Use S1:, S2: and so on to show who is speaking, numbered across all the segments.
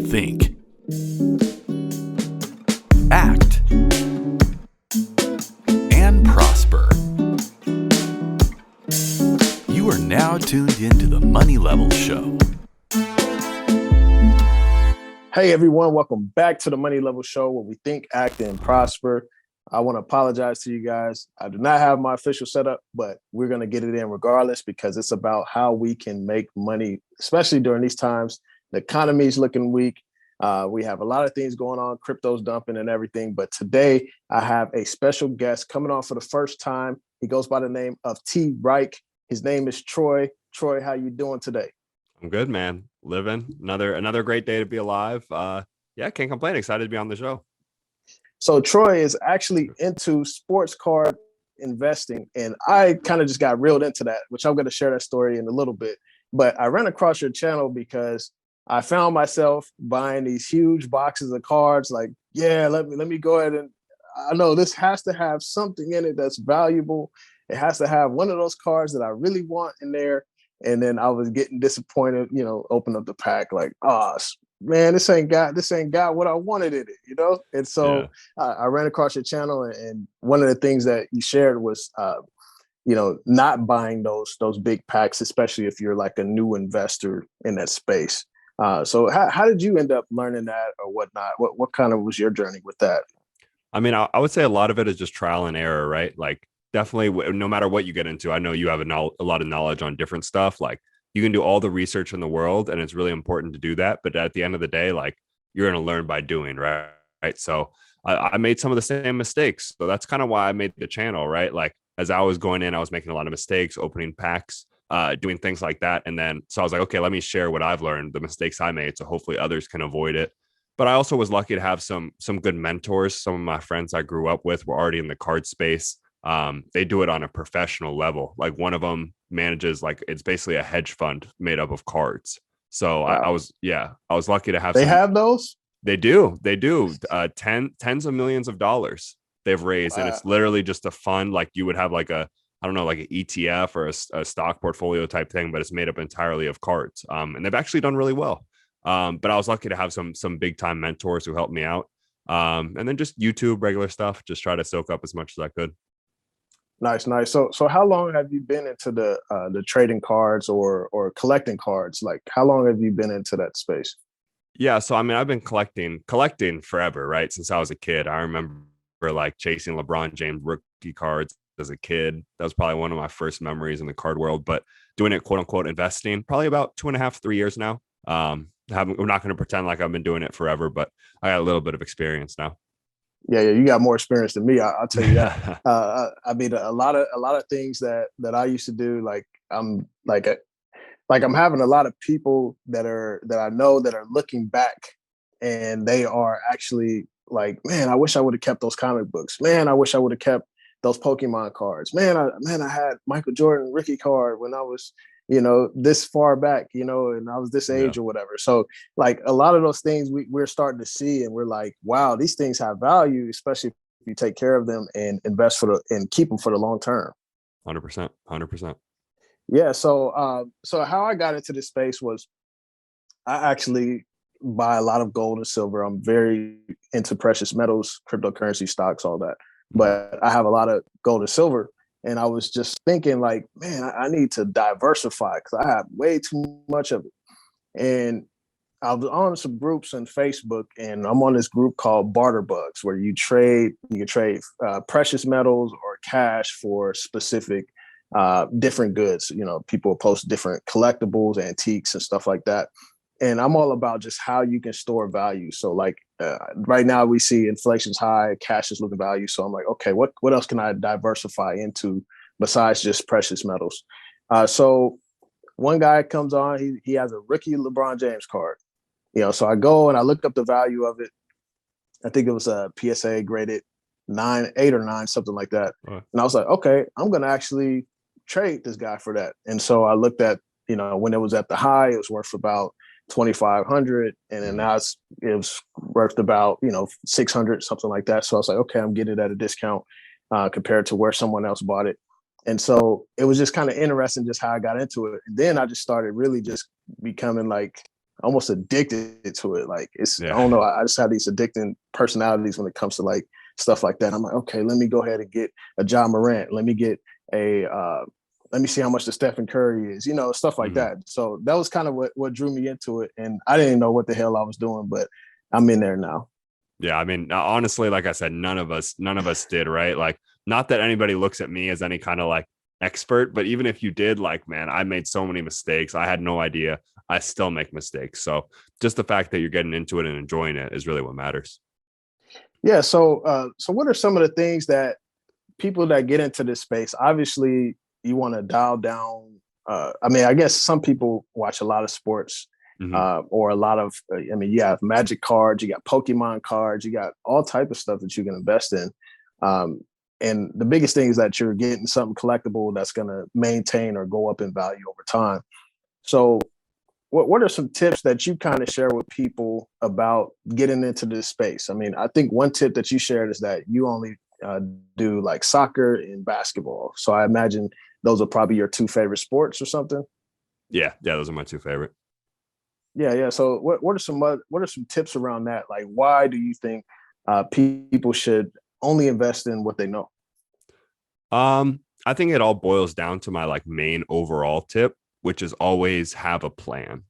S1: think, act, and prosper. You are now tuned into the Money Level Show.
S2: Hey everyone, welcome back to the Money Level Show where we think, act, and prosper. I want to apologize to you guys. I do not have my official setup, but we're going to get it in regardless because it's about how we can make money, especially during these times. The economy is looking weak. We have a lot of things going on, crypto's dumping and everything. But today I have a special guest coming on for the first time. He goes by the name of Rike. His name is Troy. Troy, how you doing today?
S3: I'm good, man. Living another great day to be alive. Can't complain. Excited to be on the show.
S2: So Troy is actually into sports card investing, and I kind of just got reeled into that, which I'm going to share that story in a little bit. But I ran across your channel because I found myself buying these huge boxes of cards. Like, yeah, let me go ahead and I know this has to have something in it that's valuable. It has to have one of those cards that I really want in there. And then I was getting disappointed, open up the pack like, man, this ain't got what I wanted in it, And so I ran across your channel, and one of the things that you shared was, not buying those big packs, especially if you're like a new investor in that space. So how did you end up learning that or whatnot? What kind of was your journey with that?
S3: I mean, I would say a lot of it is just trial and error, right? Like, definitely, no matter what you get into, I know you have a lot of knowledge on different stuff. Like, you can do all the research in the world, and it's really important to do that. But at the end of the day, like, you're going to learn by doing, right? So I made some of the same mistakes. So that's kind of why I made the channel, right? Like, as I was going in, I was making a lot of mistakes, opening packs, doing things like that. And then, so I was like, okay, let me share what I've learned, the mistakes I made, so hopefully others can avoid it. But I also was lucky to have some good mentors. Some of my friends I grew up with were already in the card space. They do it on a professional level. Like, one of them manages, like, it's basically a hedge fund made up of cards. So wow. I was lucky to have.
S2: They have those.
S3: They do. Tens of millions of dollars they've raised, and it's literally just a fund. Like, you would have like an ETF or a stock portfolio type thing, but it's made up entirely of cards. And they've actually done really well. But I was lucky to have some big time mentors who helped me out. And then just YouTube, regular stuff, just try to soak up as much as I could.
S2: Nice. So how long have you been into the trading cards or collecting cards? Like, how long have you been into that space?
S3: Yeah, so I mean, I've been collecting forever, right? Since I was a kid. I remember like chasing LeBron James rookie cards as a kid. That was probably one of my first memories in the card world. But doing it, quote unquote, investing, probably about 2.5, 3 years now. I'm not going to pretend like I've been doing it forever, but I got a little bit of experience now.
S2: Yeah, you got more experience than me. I'll tell you that. I mean, a lot of things that I used to do, like I'm having a lot of people that I know that are looking back, and they are actually like, man, I wish I would have kept those comic books. Man, I wish I would have kept those Pokemon cards. Man, I had Michael Jordan rookie card when I was, this far back, and I was this age or whatever. So like a lot of those things we're starting to see, and we're like, wow, these things have value, especially if you take care of them and invest and keep them for the long term.
S3: 100%.
S2: Yeah. So how I got into this space was I actually buy a lot of gold and silver. I'm very into precious metals, cryptocurrency, stocks, all that. But I have a lot of gold and silver. And I was just thinking like, man, I need to diversify because I have way too much of it. And I was on some groups on Facebook, and I'm on this group called Barter Bugs, where you can trade precious metals or cash for specific different goods. People post different collectibles, antiques, and stuff like that. And I'm all about just how you can store value. So like right now we see inflation's high, cash is losing value. So I'm like, okay, what else can I diversify into besides just precious metals? So one guy comes on, he has a rookie LeBron James card. So I go and I look up the value of it. I think it was a PSA graded 8 or 9, something like that. Right. And I was like, okay, I'm going to actually trade this guy for that. And so I looked at, when it was at the high, it was worth about 2,500, and then now it was worth about 600, something like that. So I was like, okay, I'm getting it at a discount compared to where someone else bought it. And so it was just kind of interesting just how I got into it. And then I just started really just becoming like, almost addicted to it. Like I
S3: Yeah.
S2: don't know. I just have these addicting personalities when it comes to like stuff like that. I'm like, okay, let me go ahead and get a John Morant. Let me get let me see how much the Stephen Curry is, stuff like that. So that was kind of what drew me into it. And I didn't know what the hell I was doing, but I'm in there now.
S3: Yeah. I mean, honestly, like I said, none of us did, right? Like, not that anybody looks at me as any kind of like expert, but even if you did, like, man, I made so many mistakes. I had no idea. I still make mistakes. So just the fact that you're getting into it and enjoying it is really what matters.
S2: Yeah. So what are some of the things that people that get into this space, obviously you want to dial down. I mean, I guess some people watch a lot of sports or a lot of, you have Magic cards, you got Pokemon cards, you got all type of stuff that you can invest in. And the biggest thing is that you're getting something collectible that's going to maintain or go up in value over time. So what are some tips that you kind of share with people about getting into this space? I mean, I think one tip that you shared is that you only do like soccer and basketball. So I imagine those are probably your two favorite sports or something.
S3: Yeah. Those are my two favorite.
S2: Yeah. So what are some tips around that? Like, why do you think people should only invest in what they know?
S3: I think it all boils down to my like main overall tip, which is always have a plan.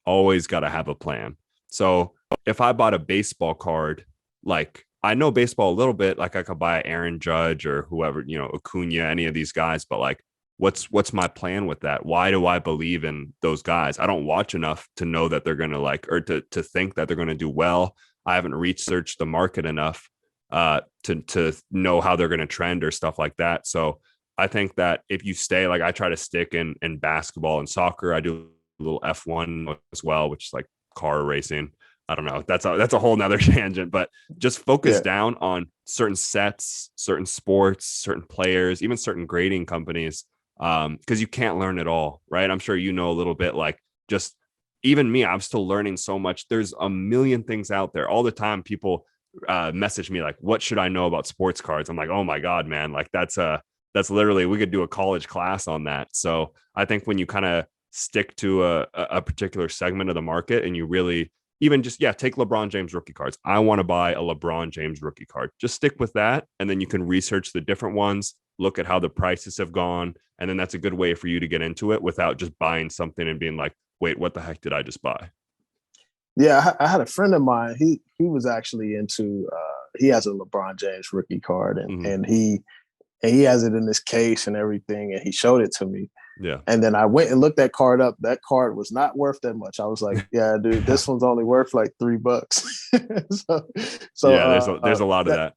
S3: Always got to have a plan. So if I bought a baseball card, like I know baseball a little bit, like I could buy Aaron Judge or whoever, Acuna, any of these guys, but like, what's my plan with that? Why do I believe in those guys? I don't watch enough to know that they're going to like, or to think that they're going to do well. I haven't researched the market enough to know how they're going to trend or stuff like that. So I think that if you stay, like I try to stick in basketball and soccer, I do a little F1 as well, which is like car racing. I don't know. That's a whole nother tangent, but just focus down on certain sets, certain sports, certain players, even certain grading companies. Because you can't learn it all, right? I'm sure a little bit, like just even me, I'm still learning so much. There's a million things out there all the time. People message me like, what should I know about sports cards? I'm like, oh my God, man. Like that's literally, we could do a college class on that. So I think when you kind of stick to a particular segment of the market and you really even just, take LeBron James rookie cards. I want to buy a LeBron James rookie card. Just stick with that. And then you can research the different ones, look at how the prices have gone. And then that's a good way for you to get into it without just buying something and being like, wait, what the heck did I just buy?
S2: Yeah, I had a friend of mine. He was actually into. He has a LeBron James rookie card, and he has it in this case and everything. And he showed it to me.
S3: Yeah.
S2: And then I went and looked that card up. That card was not worth that much. I was like, yeah, dude, this one's only worth like $3. so
S3: yeah, there's a lot of that.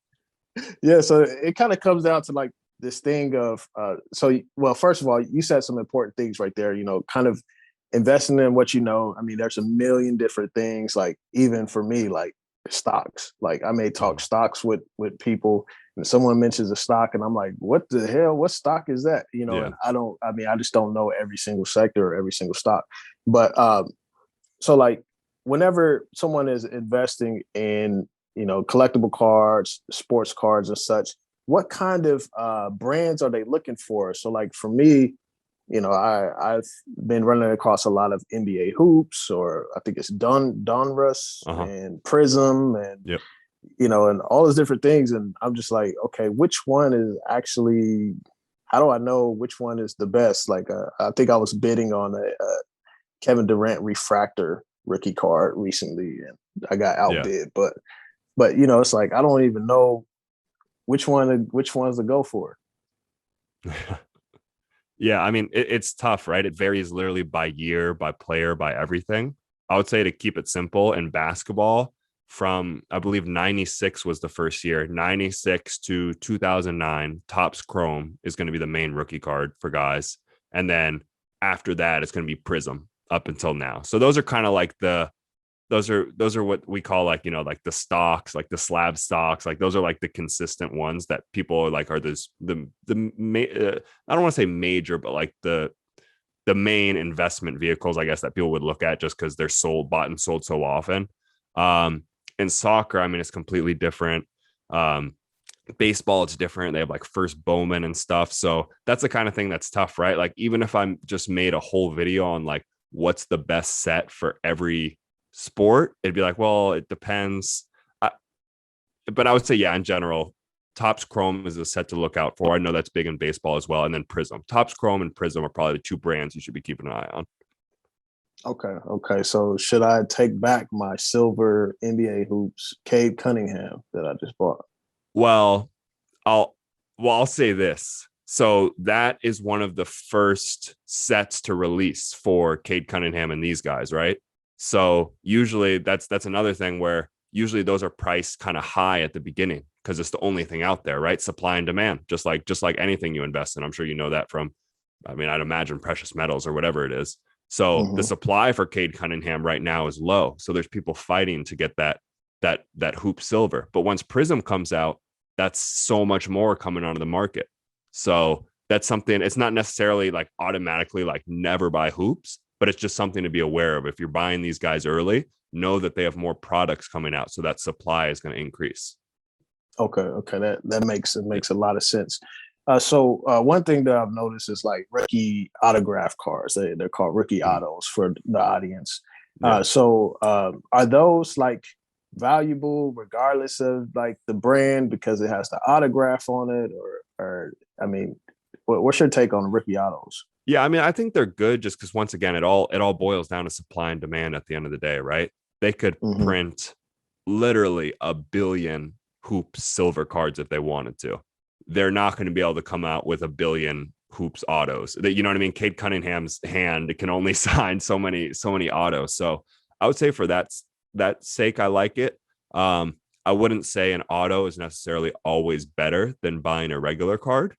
S2: Yeah, so it kind of comes down to like this thing of first of all, you said some important things right there. Kind of investing in what you know. I mean, there's a million different things. Like even for me, like stocks. Like I may talk stocks with people, and someone mentions a stock, and I'm like, "What the hell? What stock is that?" And I just don't know every single sector or every single stock. But so like whenever someone is investing in collectible cards, sports cards, and such, what kind of brands are they looking for? So like for me, I've been running across a lot of NBA hoops, or I think it's Donruss and Prism, and and all those different things. And I'm just like, okay, which one is actually? How do I know which one is the best? Like, I think I was bidding on a Kevin Durant refractor rookie card recently, and I got outbid. But it's like I don't even know which ones to go for.
S3: Yeah, I mean, it's tough, right? It varies literally by year, by player, by everything. I would say to keep it simple in basketball, from I believe 96 was the first year, 96 to 2009, Topps Chrome is going to be the main rookie card for guys. And then after that, it's going to be Prism up until now. So those are kind of like those are what we call like, like the stocks, like the slab stocks, like those are like the consistent ones that people are like, are this I don't want to say major, but like the main investment vehicles, I guess, that people would look at just because they're bought and sold so often. In soccer, I mean, it's completely different. Baseball, it's different. They have like first Bowman and stuff. So that's the kind of thing that's tough, right? Like even if I'm just made a whole video on like what's the best set for every sport, it'd be like, well, it depends. I, but I would say, yeah, in general, Topps Chrome is a set to look out for. I know that's big in baseball as well. And then Prism. Topps Chrome and Prism are probably the two brands you should be keeping an eye on.
S2: Okay. So should I take back my silver NBA hoops, Cade Cunningham, that I just bought?
S3: Well, I'll say this. So that is one of the first sets to release for Cade Cunningham and these guys, right? So usually that's another thing where usually those are priced kind of high at the beginning because it's the only thing out there, right? Supply and demand, just like anything you invest in. I'm sure you know that from, I mean, I'd imagine precious metals or whatever it is. So the supply for Cade Cunningham right now is low. So there's people fighting to get that hoop silver. But once Prism comes out, that's so much more coming onto the market. So that's something, it's not necessarily like automatically like never buy hoops, but it's just something to be aware of. If you're buying these guys early, know that they have more products coming out. So that supply is going to increase.
S2: Okay. That makes a lot of sense. So one thing that I've noticed is like rookie autograph cards. They're called rookie autos for the audience. So are those like valuable regardless of like the brand because it has the autograph on it, or I mean, what's your take on rookie autos?
S3: Yeah, I mean, I think they're good just because once again, it all boils down to supply and demand at the end of the day, right? They could print literally a billion hoops silver cards if they wanted to. They're not going to be able to come out with a billion hoops autos. That, you know what I mean? Cade Cunningham's hand can only sign so many autos. So I would say for that sake, I like it. I wouldn't say an auto is necessarily always better than buying a regular card,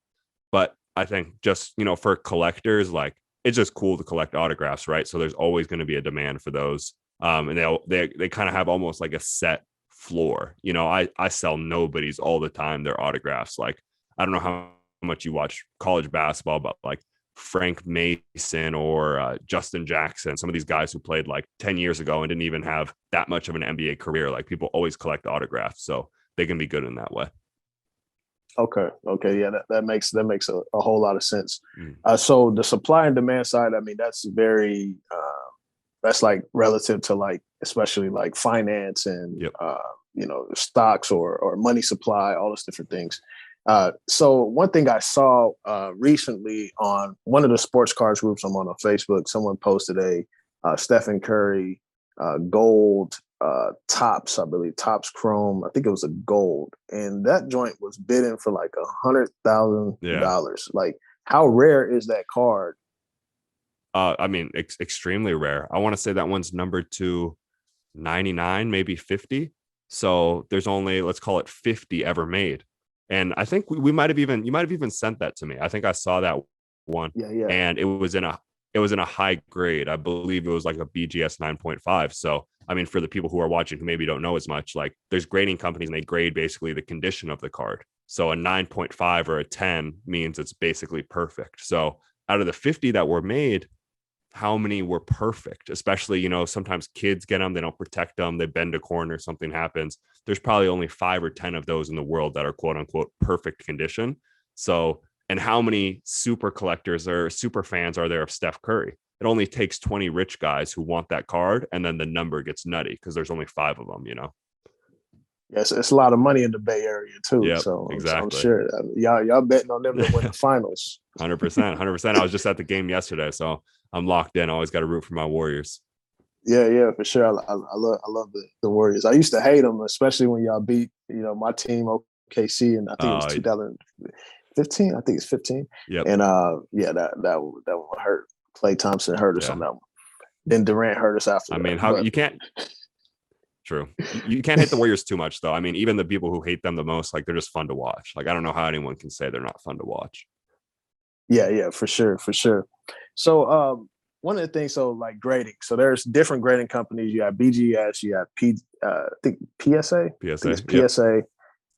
S3: but I think just, for collectors, like it's just cool to collect autographs, right? So there's always going to be a demand for those. And they kind of have almost like a set floor. I sell nobodies all the time their autographs. Like, I don't know how much you watch college basketball, but like Frank Mason or Justin Jackson, some of these guys who played like 10 years ago and didn't even have that much of an NBA career. Like, people always collect autographs, so they can be good in that way.
S2: Okay. Yeah, that makes a whole lot of sense. So the supply and demand side, I mean, that's very that's like relative to like, especially like finance and stocks or money supply, all those different things. So one thing I saw recently on one of the sports cards groups I'm on Facebook, someone posted a Stephen Curry gold Topps, I believe Topps Chrome. I think it was a gold, and that joint was bidding for like $100,000. Like, how rare is that card?
S3: I mean, extremely rare. I want to say that one's numbered to 99, maybe 50. So there's only, let's call it 50 ever made. And I think you might have even sent that to me. I think I saw that one.
S2: Yeah.
S3: And it was in a high grade. I believe it was like a BGS 9.5. So, I mean, for the people who are watching who maybe don't know as much, like there's grading companies and they grade basically the condition of the card. So a 9.5 or a 10 means it's basically perfect. So out of the 50 that were made, how many were perfect? Especially, sometimes kids get them, they don't protect them, they bend a corner, something happens. There's probably only 5 or 10 of those in the world that are quote unquote perfect condition. So, and how many super collectors or super fans are there of Steph Curry? It only takes 20 rich guys who want that card, and then the number gets nutty because there's only 5 of them.
S2: Yes, it's a lot of money in the Bay Area too.
S3: Yep,
S2: so
S3: exactly.
S2: I'm sure y'all betting on them to win the finals.
S3: 100%. I was just at the game yesterday, so I'm locked in. I always got to root for my Warriors.
S2: Yeah, for sure. I love the Warriors. I used to hate them, especially when y'all beat my team OKC, and I think it was 2015. I think it's 15.
S3: Yep.
S2: And that one hurt. Klay Thompson hurt us on that one. Then Durant hurt us after.
S3: I mean, you can't. True. You can't hate the Warriors too much, though. I mean, even the people who hate them the most, like, they're just fun to watch. Like, I don't know how anyone can say they're not fun to watch.
S2: Yeah, for sure. So one of the things, so like grading. So there's different grading companies. You have BGS, you have I think PSA.
S3: PSA.
S2: I think it's PSA. Yep.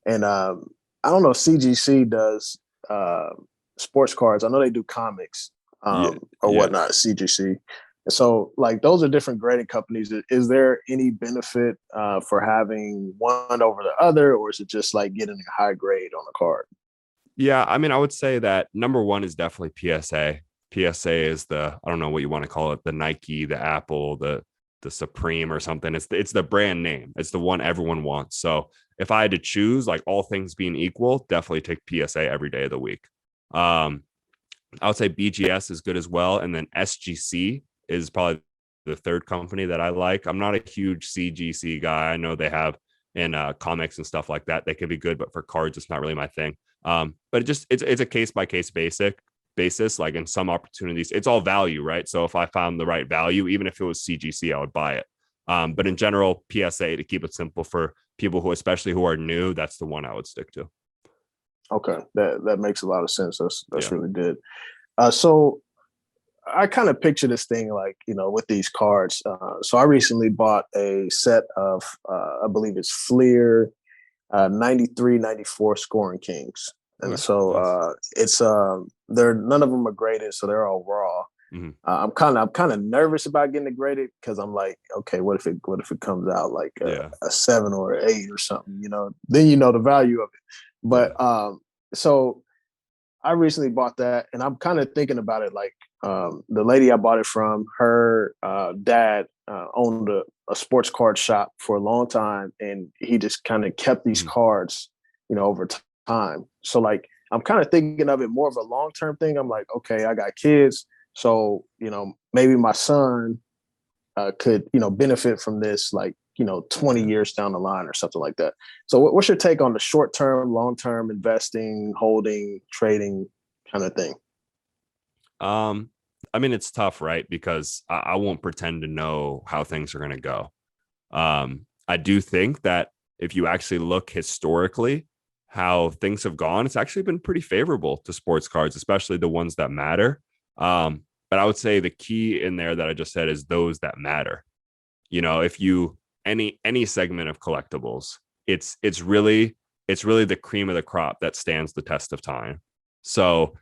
S2: And I don't know if CGC does sports cards. I know they do comics or whatnot, CGC. And so, like, those are different grading companies. Is there any benefit for having one over the other, or is it just like getting a high grade on a card?
S3: Yeah, I mean, I would say that number one is definitely PSA. PSA is I don't know what you want to call it, the Nike, the Apple, the Supreme or something. It's the brand name. It's the one everyone wants. So if I had to choose, like all things being equal, definitely take PSA every day of the week. I would say BGS is good as well. And then SGC is probably the third company that I like. I'm not a huge CGC guy. I know they have in comics and stuff like that. They could be good, but for cards, it's not really my thing. But it's a case by case basis. Like in some opportunities, it's all value, right? So if I found the right value, even if it was CGC, I would buy it. But in general, PSA, to keep it simple for people who, especially who are new, that's the one I would stick to.
S2: Okay, that makes a lot of sense. That's really good. So I kind of picture this thing like, with these cards. So I recently bought a set of, I believe it's Fleer 93, 94 Scoring Kings. And so it's they're none of them are graded, so they're all raw.
S3: Mm-hmm.
S2: I'm kind of nervous about getting it graded because I'm like, okay, what if it comes out like a 7 or an 8 or something? Then the value of it. But so I recently bought that, and I'm kind of thinking about it like the lady I bought it from, her dad owned a sports card shop for a long time, and he just kind of kept these cards, over time. So like I'm kind of thinking of it more of a long-term thing. I'm like, okay, I got kids, so maybe my son could benefit from this, like 20 years down the line or something like that. So what's your take on the short-term, long-term investing, holding, trading kind of thing?
S3: I mean, it's tough, right? Because I won't pretend to know how things are going to go. I do think that if you actually look historically how things have gone, it's actually been pretty favorable to sports cards, especially the ones that matter. But I would say the key in there that I just said is those that matter. If you any segment of collectibles, it's really the cream of the crop that stands the test of time. So,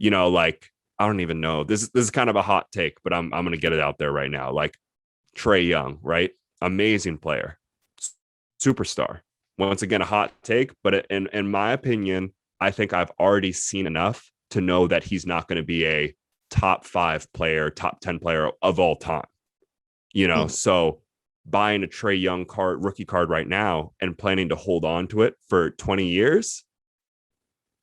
S3: like I don't even know. This is kind of a hot take, but I'm gonna get it out there right now. Like Trae Young, right? Amazing player, superstar. Once again, a hot take, but in my opinion, I think I've already seen enough to know that he's not going to be a top 5 player, top 10 player of all time. So buying a Trae Young rookie card right now and planning to hold on to it for 20 years,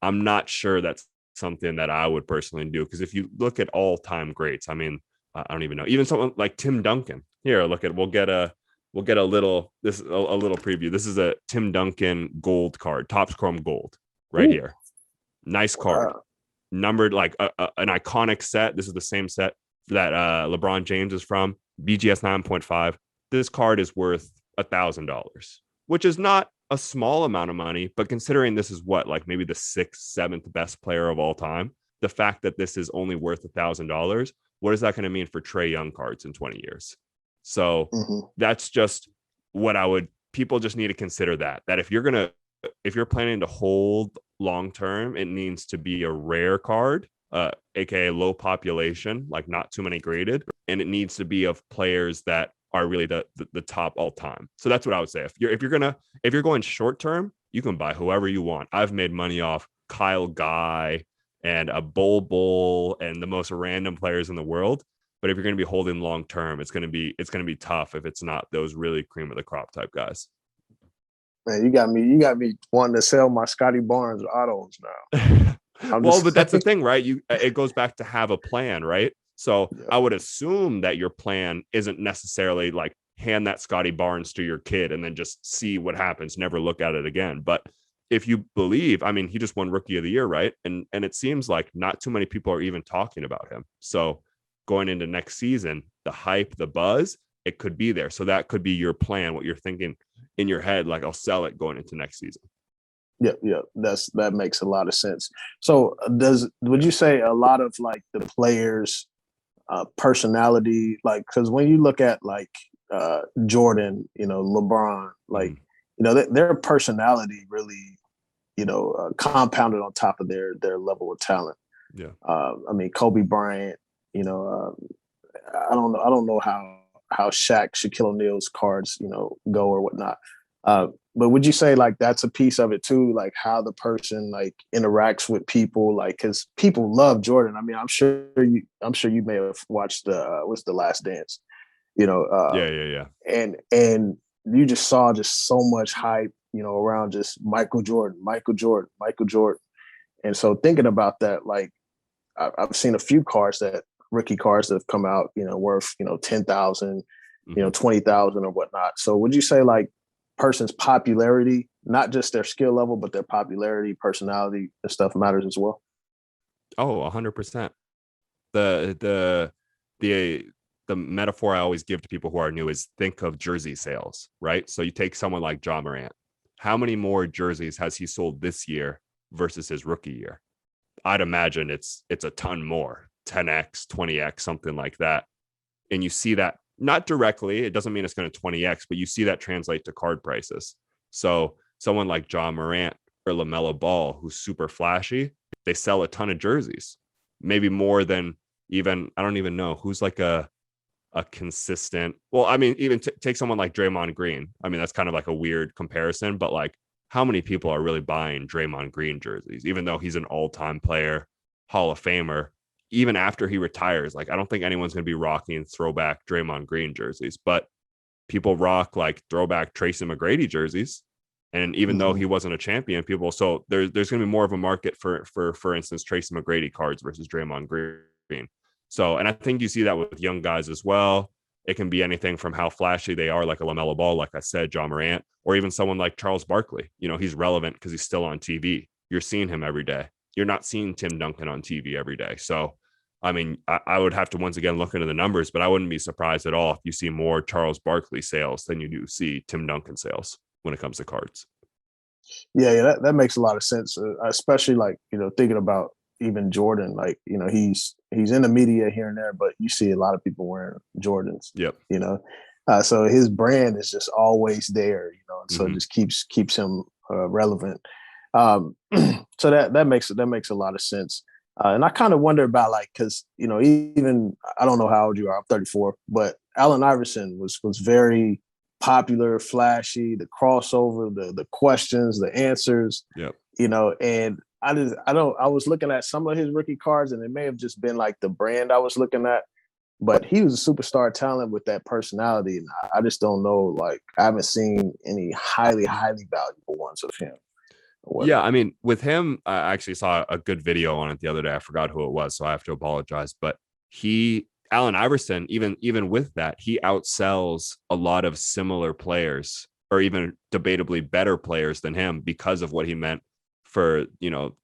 S3: I'm not sure that's something that I would personally do. Because if you look at all-time greats, I mean, I don't even know, even someone like Tim Duncan. Here, we'll get a little preview. This is a Tim Duncan gold card, Topps Chrome Gold, right here. Nice card.
S2: Wow.
S3: Numbered like an iconic set. This is the same set that LeBron James is from, BGS 9.5. This card is worth $1,000, which is not a small amount of money, but considering this is like maybe the 6th, 7th best player of all time, the fact that this is only worth $1,000, what is that going to mean for Trae Young cards in 20 years? So that's just what people just need to consider that if you're planning to hold long term, it needs to be a rare card, aka low population, like not too many graded, and it needs to be of players that are really the top all time. So that's what I would say. If you're going short term, you can buy whoever you want. I've made money off Kyle Guy and a Bull and the most random players in the world. But if you're going to be holding long term, it's going to be tough if it's not those really cream of the crop type guys.
S2: Man, you got me wanting to sell my Scotty Barnes autos now.
S3: But that's the thing, right? It goes back to have a plan, right? So I would assume that your plan isn't necessarily like hand that Scotty Barnes to your kid and then just see what happens, never look at it again. But if you believe, I mean, he just won Rookie of the Year, right? And it seems like not too many people are even talking about him. So going into next season, the hype, the buzz, it could be there. So that could be your plan, what you're thinking in your head, like I'll sell it going into next season.
S2: Yeah. That makes a lot of sense. So would you say a lot of like the players' personality, like, because when you look at like Jordan, LeBron, like, their personality really, compounded on top of their level of talent.
S3: Yeah.
S2: I mean, Kobe Bryant, I don't know how Shaquille O'Neal's cards, go or whatnot. But would you say like that's a piece of it too, like how the person like interacts with people, like because people love Jordan. I mean, I'm sure you may have watched what's The Last Dance,
S3: Yeah, yeah, yeah.
S2: And you just saw just so much hype, around just Michael Jordan, Michael Jordan, Michael Jordan. And so thinking about that, like I've seen a few rookie cars that have come out, worth, 10,000, 20,000 or whatnot. So would you say like person's popularity, not just their skill level, but their popularity, personality and stuff matters as well?
S3: Oh, 100%. The the the metaphor I always give to people who are new is think of jersey sales, right? So you take someone like John Morant. How many more jerseys has he sold this year versus his rookie year? I'd imagine it's a ton more, 10x, 20x, something like that. And you see that not directly, it doesn't mean it's going to 20x, but you see that translate to card prices. So someone like John Morant or LaMelo Ball, who's super flashy, they sell a ton of jerseys, maybe more than even, I don't even know who's like a consistent. Well, I mean, even take someone like Draymond Green. I mean, that's kind of like a weird comparison, but like how many people are really buying Draymond Green jerseys, even though he's an all-time player, Hall of Famer, even after he retires? Like, I don't think anyone's going to be rocking throwback Draymond Green jerseys, but people rock like throwback Tracy McGrady jerseys. And even though he wasn't a champion, people, so there's going to be more of a market for instance, Tracy McGrady cards versus Draymond Green. So, and I think you see that with young guys as well. It can be anything from how flashy they are, like a LaMelo Ball, like I said, John Morant, or even someone like Charles Barkley. He's relevant because he's still on TV. You're seeing him every day. You're not seeing Tim Duncan on TV every day. So, I mean, I would have to once again look into the numbers, but I wouldn't be surprised at all if you see more Charles Barkley sales than you do see Tim Duncan sales when it comes to cards.
S2: Yeah, that makes a lot of sense, especially like, thinking about even Jordan, like, he's in the media here and there, but you see a lot of people wearing Jordans.
S3: Yep.
S2: So his brand is just always there, and so it just keeps him relevant. So that makes a lot of sense. And I kind of wonder about like, because even I don't know how old you are. I'm 34, but Allen Iverson was very popular, flashy, the crossover, the questions, the answers.
S3: Yep.
S2: And I was looking at some of his rookie cards, and it may have just been like the brand I was looking at, but he was a superstar talent with that personality, and I just don't know. Like, I haven't seen any highly valuable ones of him.
S3: Yeah, I mean, with him, I actually saw a good video on it the other day. I forgot who it was, so I have to apologize. But Allen Iverson, even with that, he outsells a lot of similar players, or even debatably better players than him, because of what he meant for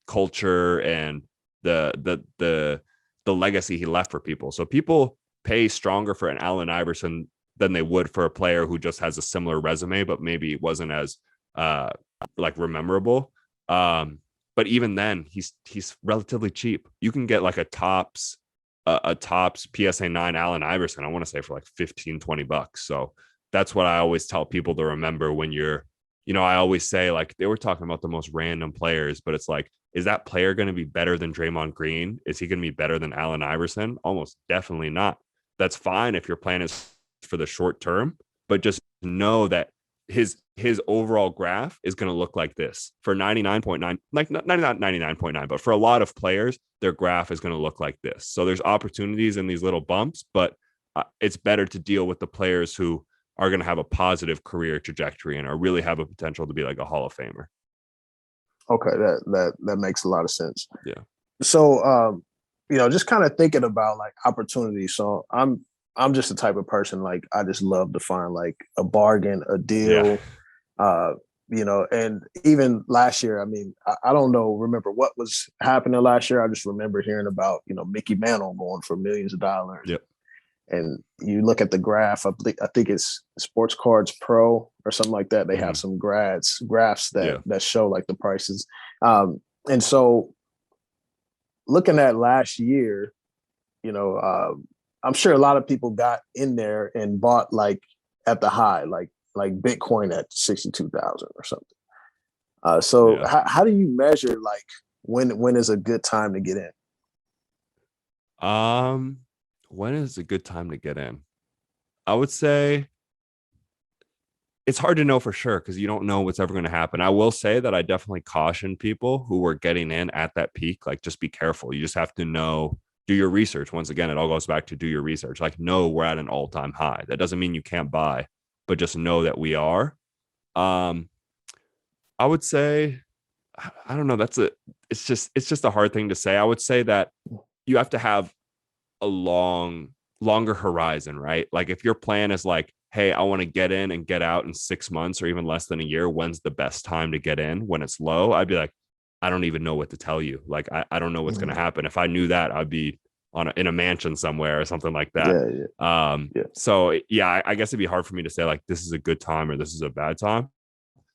S3: culture and the legacy he left for people. So people pay stronger for an Allen Iverson than they would for a player who just has a similar resume, but maybe wasn't as like memorable. But even then, he's relatively cheap. You can get like a tops PSA 9 Allen Iverson, I want to say, for like $15-20. So that's what I always tell people to remember when you're, I always say, like, they were talking about the most random players, but it's like, is that player going to be better than Draymond Green? Is he going to be better than Allen Iverson? Almost definitely not. That's fine if your plan is for the short term, but just know that his overall graph is going to look like this for 99.9, like not 99.9, but for a lot of players, their graph is going to look like this. So there's opportunities in these little bumps, but it's better to deal with the players who are going to have a positive career trajectory and are really have a potential to be like a Hall of Famer.
S2: Okay, that makes a lot of sense.
S3: Yeah.
S2: So just kind of thinking about like opportunities. So I'm just the type of person, like, I just love to find like a bargain, a deal. Yeah. And even last year, I mean, I don't remember what was happening last year. I just remember hearing about, Mickey Mantle going for millions of dollars.
S3: Yep.
S2: And you look at the graph, I think it's Sports Cards Pro or something like that. They have some graphs that show like the prices. And so looking at last year, I'm sure a lot of people got in there and bought like at the high, like Bitcoin at 62,000 or something. So how do you measure like when is a good time to get in?
S3: When is a good time to get in? I would say it's hard to know for sure because you don't know what's ever going to happen. I will say that I definitely caution people who were getting in at that peak, like, just be careful. You just have to know do your research. Once again, it all goes back to do your research. Like, no, we're at an all-time high. That doesn't mean you can't buy, but just know that we are. I would say, I don't know. It's just a hard thing to say. I would say that you have to have a longer horizon, right? Like if your plan is like, hey, I want to get in and get out in 6 months or even less than a year, when's the best time to get in when it's low? I'd be like, I don't even know what to tell you. Like, I don't know what's going to happen. If I knew that, I'd be in a mansion somewhere or something like that. So yeah, I guess it'd be hard for me to say like, this is a good time or this is a bad time.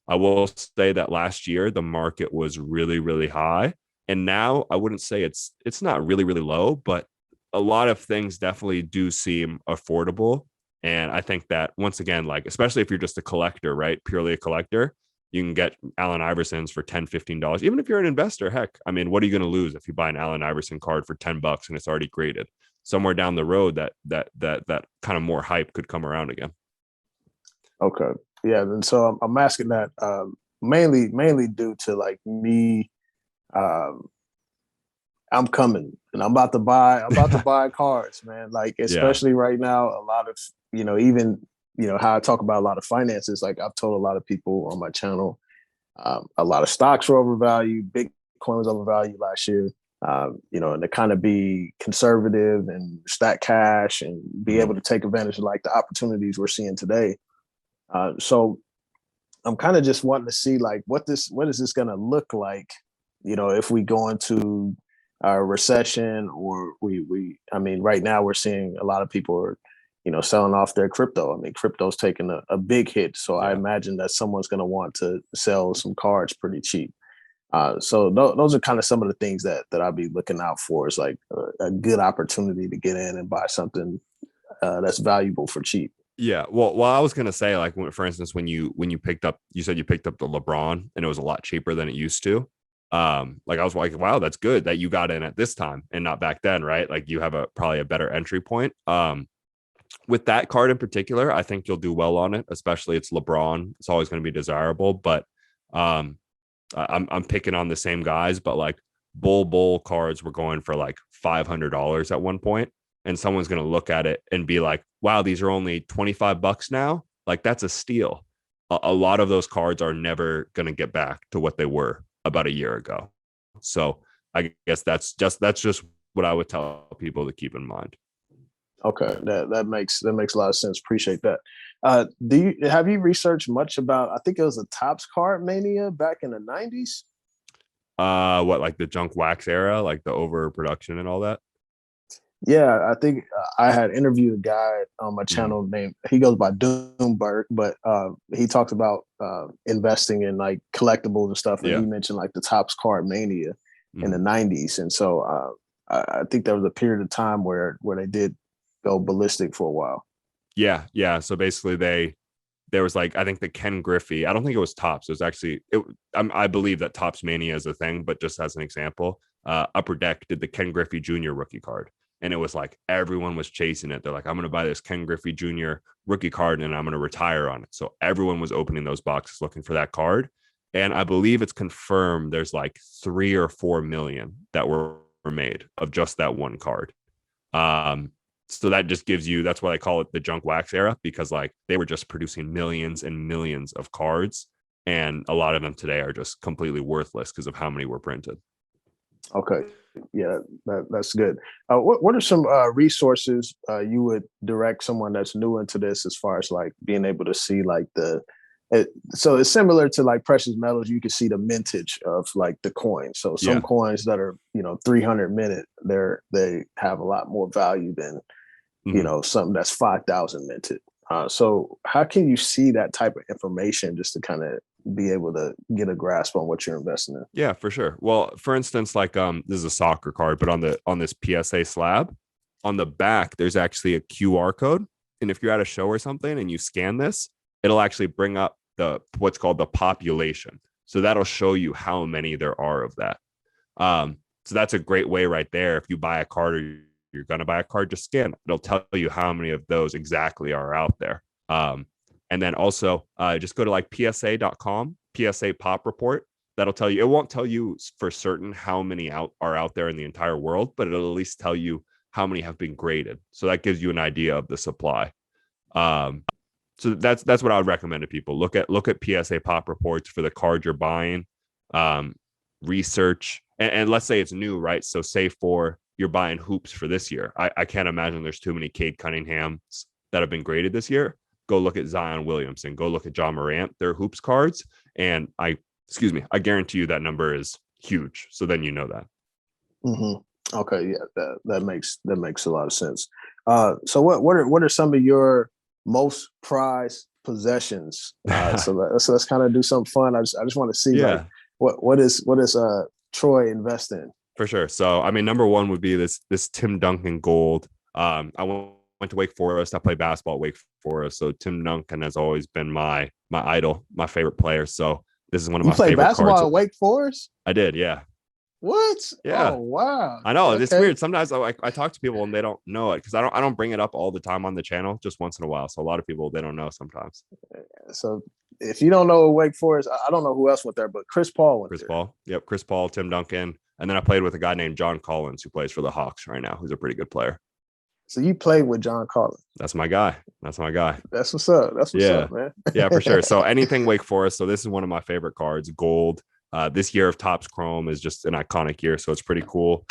S3: I will say that last year, the market was really, really high. And now I wouldn't say it's not really, really low, but a lot of things definitely do seem affordable. And I think that once again, like, especially if you're just a collector, right? Purely a collector, you can get Allen Iversons for $10, $15. Even if you're an investor, heck, I mean, what are you going to lose if you buy an Allen Iverson card for $10 and it's already graded? Somewhere down the road, that kind of more hype could come around again.
S2: Okay. Yeah. And so I'm asking that mainly due to like me. I'm coming and I'm about to buy cards, man. Like, especially right now, a lot of, even, how I talk about a lot of finances, like I've told a lot of people on my channel, a lot of stocks were overvalued, Bitcoin was overvalued last year, and to kind of be conservative and stack cash and be able to take advantage of like the opportunities we're seeing today. So I'm kind of just wanting to see like what is this going to look like, if we go into a recession or I mean, right now we're seeing a lot of people are, selling off their crypto. I mean, crypto's taking a big hit. So I imagine that someone's going to want to sell some cards pretty cheap. So those are kind of some of the things that I'll be looking out for is like a good opportunity to get in and buy something that's valuable for cheap.
S3: Yeah. Well, I was going to say, like, for instance, when you said you picked up the LeBron and it was a lot cheaper than it used to. Like I was like, wow, that's good that you got in at this time and not back then, right? Like you have probably a better entry point. With that card in particular, I think you'll do well on it, especially it's LeBron. It's always going to be desirable, but I'm picking on the same guys, but like bull cards were going for like $500 at one point, and someone's going to look at it and be like, wow, these are only $25 now. Like that's a steal. A lot of those cards are never going to get back to what they were about a year ago. So I guess that's just what I would tell people to keep in mind.
S2: Okay, that makes a lot of sense. Appreciate that. Have you researched much about? I think it was a Topps card mania back in the 90s.
S3: What, like the junk wax era, like the overproduction and all that?
S2: Yeah, I think I had interviewed a guy on my channel named, he goes by Doomberg, but he talks about investing in like collectibles and stuff. And he mentioned like the Topps card mania in the 90s. And so I think there was a period of time where they did go ballistic for a while.
S3: Yeah. So basically there was like, I think the Ken Griffey, I don't think it was Topps. It was actually, I believe that Topps Mania is a thing, but just as an example, Upper Deck did the Ken Griffey Jr. rookie card. And it was like, everyone was chasing it. They're like, I'm going to buy this Ken Griffey Jr. rookie card and I'm going to retire on it. So everyone was opening those boxes looking for that card. And I believe it's confirmed there's like 3 or 4 million that were made of just that one card. So that just gives you, that's why they call it the junk wax era, because like they were just producing millions and millions of cards. And a lot of them today are just completely worthless because of how many were printed.
S2: Okay. Yeah, that's good. What are some resources you would direct someone that's new into this as far as like being able to see like so it's similar to like precious metals. You can see the mintage of like the coins. So some coins that are 300 minute, they have a lot more value than something that's 5,000 minted. So how can you see that type of information just to kind of be able to get a grasp on what you're investing in?
S3: Yeah, for sure. Well, for instance, like this is a soccer card, but on this PSA slab, on the back, there's actually a QR code. And if you're at a show or something and you scan this, it'll actually bring up what's called the population. So that'll show you how many there are of that. So that's a great way right there. If you buy a card or you're going to buy a card, just scan it. It'll tell you how many of those exactly are out there. And then also just go to like PSA.com, PSA Pop Report. That'll tell you. It won't tell you for certain how many are out there in the entire world, but it'll at least tell you how many have been graded. So that gives you an idea of the supply. So that's what I would recommend to people. Look at PSA pop reports for the card you're buying. Research, and let's say it's new, right? So say for you're buying hoops for this year. I can't imagine there's too many Cade Cunninghams that have been graded this year. Go look at Zion Williamson. Go look at John Morant. They're hoops cards, and I guarantee you that number is huge. So then you know that.
S2: Mm-hmm. Okay, yeah, that makes a lot of sense. So what are some of your most prized possessions? So let's kind of do something fun. I just want to see like what is Troy invest in?
S3: For sure. So I mean, number one would be this Tim Duncan gold. I went to Wake Forest. I played basketball at Wake Forest. So Tim Duncan has always been my idol, my favorite player. So this is one of my favorite cards. You played
S2: basketball at Wake Forest?
S3: I did, yeah.
S2: What?
S3: Yeah.
S2: Oh, wow.
S3: I know. Okay. It's weird. Sometimes I talk to people and they don't know it because I don't bring it up all the time on the channel, just once in a while. So a lot of people, they don't know sometimes.
S2: So if you don't know Wake Forest, I don't know who else went there, but Chris Paul went there.
S3: Chris Paul. Yep. Chris Paul, Tim Duncan. And then I played with a guy named John Collins who plays for the Hawks right now, who's a pretty good player.
S2: So you played with John Collins.
S3: That's my guy. That's
S2: what's up. That's what's up, man. Yeah,
S3: for sure. So anything Wake Forest. So this is one of my favorite cards, gold. This year of Topps Chrome is just an iconic year, so it's pretty cool.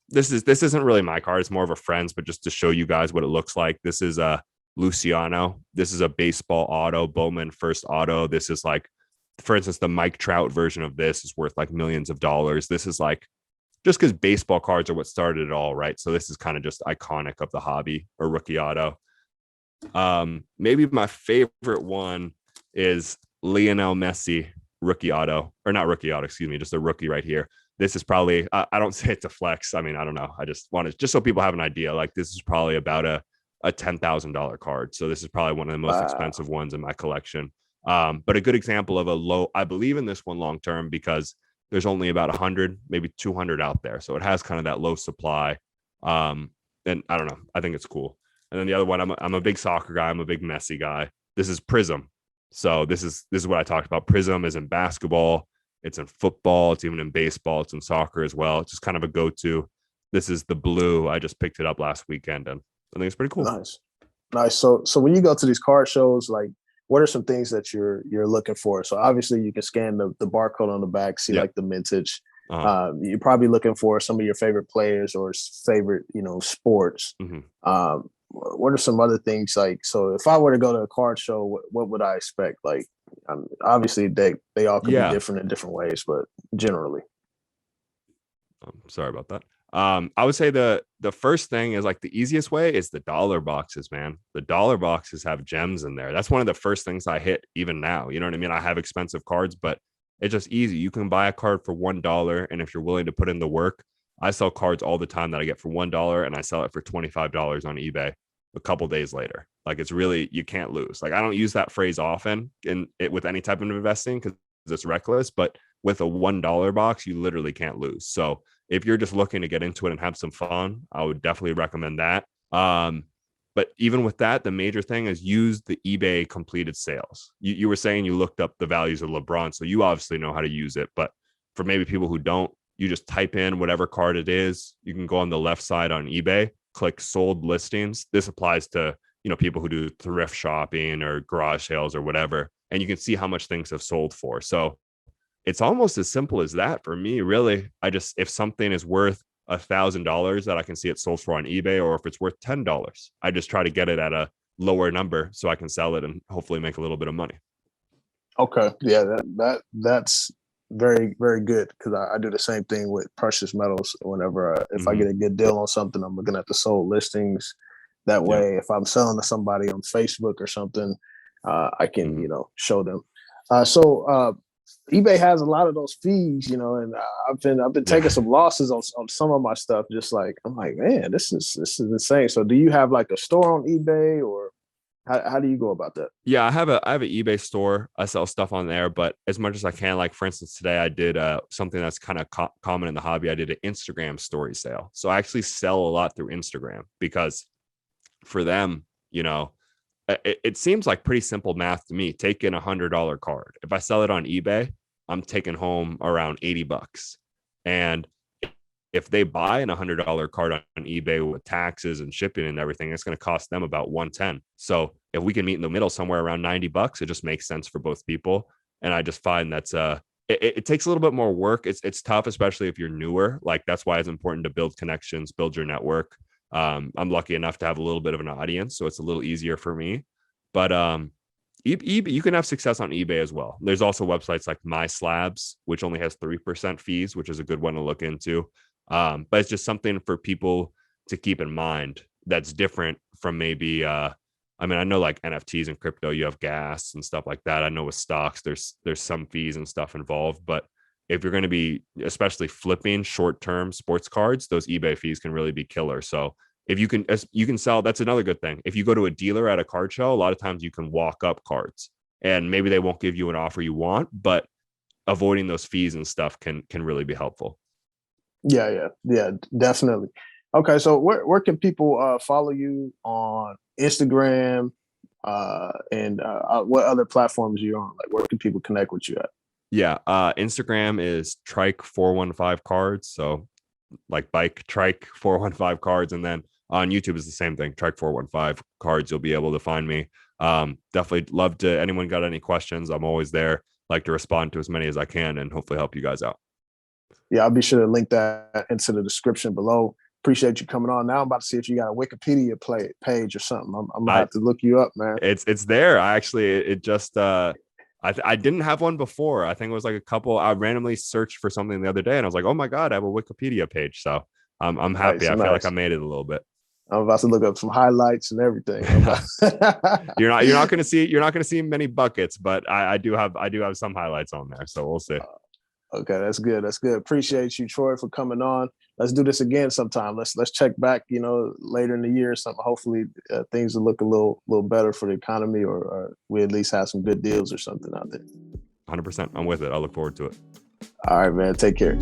S3: This isn't really my card; it's more of a friend's, but just to show you guys what it looks like. This is a Luciano. This is a baseball auto, Bowman first auto. This is like, for instance, the Mike Trout version of this is worth like millions of dollars. This is like, just because baseball cards are what started it all, right? So this is kind of just iconic of the hobby, or rookie auto. Maybe my favorite one is Lionel Messi. Rookie auto, or not rookie auto, excuse me, just a rookie right here. This is probably, I don't say it to flex. I mean, I don't know. I just want to, just so people have an idea, like this is probably about a $10,000 card. So this is probably one of the most expensive ones in my collection. But a good example of a low, I believe in this one long-term because there's only about 100, maybe 200 out there. So it has kind of that low supply. And I don't know. I think it's cool. And then the other one, I'm a big soccer guy. I'm a big Messi guy. This is Prism. So this is what I talked about. Prism is in basketball, it's in football, it's even in baseball, it's in soccer as well. It's just kind of a go-to. This is the blue. I just picked it up last weekend, and I think it's pretty cool.
S2: Nice. So when you go to these card shows, like, what are some things that you're looking for? So obviously you can scan the barcode on the back, see like the mintage. You're probably looking for some of your favorite players or favorite, sports. Mm-hmm. What are some other things like? So if I were to go to a card show, what would I expect? Like, obviously they all could be different in different ways, but generally.
S3: Sorry about that. I would say the first thing is like the easiest way is the dollar boxes, man. The dollar boxes have gems in there. That's one of the first things I hit even now. You know what I mean? I have expensive cards, but it's just easy. You can buy a card for $1, and if you're willing to put in the work, I sell cards all the time that I get for $1, and I sell it for $25 on eBay a couple days later. Like, it's really, you can't lose. Like, I don't use that phrase often with any type of investing because it's reckless, but with a $1 box, you literally can't lose. So if you're just looking to get into it and have some fun, I would definitely recommend that. But even with that, the major thing is use the eBay completed sales. You were saying you looked up the values of LeBron, so you obviously know how to use it. But for maybe people who don't, you just type in whatever card it is. You can go on the left side on eBay, click sold listings. This applies to, people who do thrift shopping or garage sales or whatever, and you can see how much things have sold for. So it's almost as simple as that for me, really. If something is worth $1,000 that I can see it sold for on eBay, or if it's worth $10, I just try to get it at a lower number so I can sell it and hopefully make a little bit of money.
S2: Okay. Yeah, that's very, very good, because I do the same thing with precious metals. Whenever if I get a good deal on something, I'm looking at the sold listings. That way, if I'm selling to somebody on Facebook or something, I can show them. So eBay has a lot of those fees, and I've been taking some losses on some of my stuff. Just like, I'm like, man, this is insane. So do you have like a store on eBay, or how do you go about that?
S3: Yeah, I have an eBay store. I sell stuff on there, but as much as I can, like for instance, today I did something that's kind of common in the hobby. I did an Instagram story sale. So I actually sell a lot through Instagram, because for them, it seems like pretty simple math to me. Take in $100 card. If I sell it on eBay, I'm taking home around $80. And if they buy an $100 card on eBay with taxes and shipping and everything, it's going to cost them about 110. So if we can meet in the middle somewhere around $90, it just makes sense for both people. And I just find that's it takes a little bit more work. It's tough, especially if you're newer. Like, that's why it's important to build connections, build your network. I'm lucky enough to have a little bit of an audience, so it's a little easier for me. But eBay, you can have success on eBay as well. There's also websites like My Slabs, which only has 3% fees, which is a good one to look into. But it's just something for people to keep in mind that's different from maybe I mean, I know like NFTs and crypto, you have gas and stuff like that. I know with stocks, there's some fees and stuff involved. But if you're going to be especially flipping short-term sports cards, those eBay fees can really be killer. So if you can sell, that's another good thing. If you go to a dealer at a card show, a lot of times you can walk up cards and maybe they won't give you an offer you want, but avoiding those fees and stuff can really be helpful.
S2: Yeah, definitely. Okay, so where can people follow you on Instagram and what other platforms are you on? Like, where can people connect with you at?
S3: Yeah, Instagram is Trike 415 cards. So like bike Trike 415 cards, and then on YouTube is the same thing, Trike 415 cards. You'll be able to find me. Definitely love to. Anyone got any questions? I'm always there. Like to respond to as many as I can, and hopefully help you guys out.
S2: Yeah, I'll be sure to link that into the description below. Appreciate you coming on. Now I'm about to see if you got a Wikipedia page or something. I'm gonna have to look you up, man.
S3: It's there. I actually it just I didn't have one before. I think it was like a couple. I randomly searched for something the other day, and I was like, oh my god, I have a Wikipedia page. So I'm happy. I feel like I made it a little bit.
S2: I'm about to look up some highlights and everything.
S3: you're not going to see many buckets, but I do have some highlights on there. So we'll see.
S2: Okay, that's good. Appreciate you, Troy, for coming on. Let's do this again sometime. Let's check back, later in the year or something. Hopefully things will look a little better for the economy, or we at least have some good deals or something out there.
S3: 100%. I'm with it. I look forward to it.
S2: All right, man. Take care.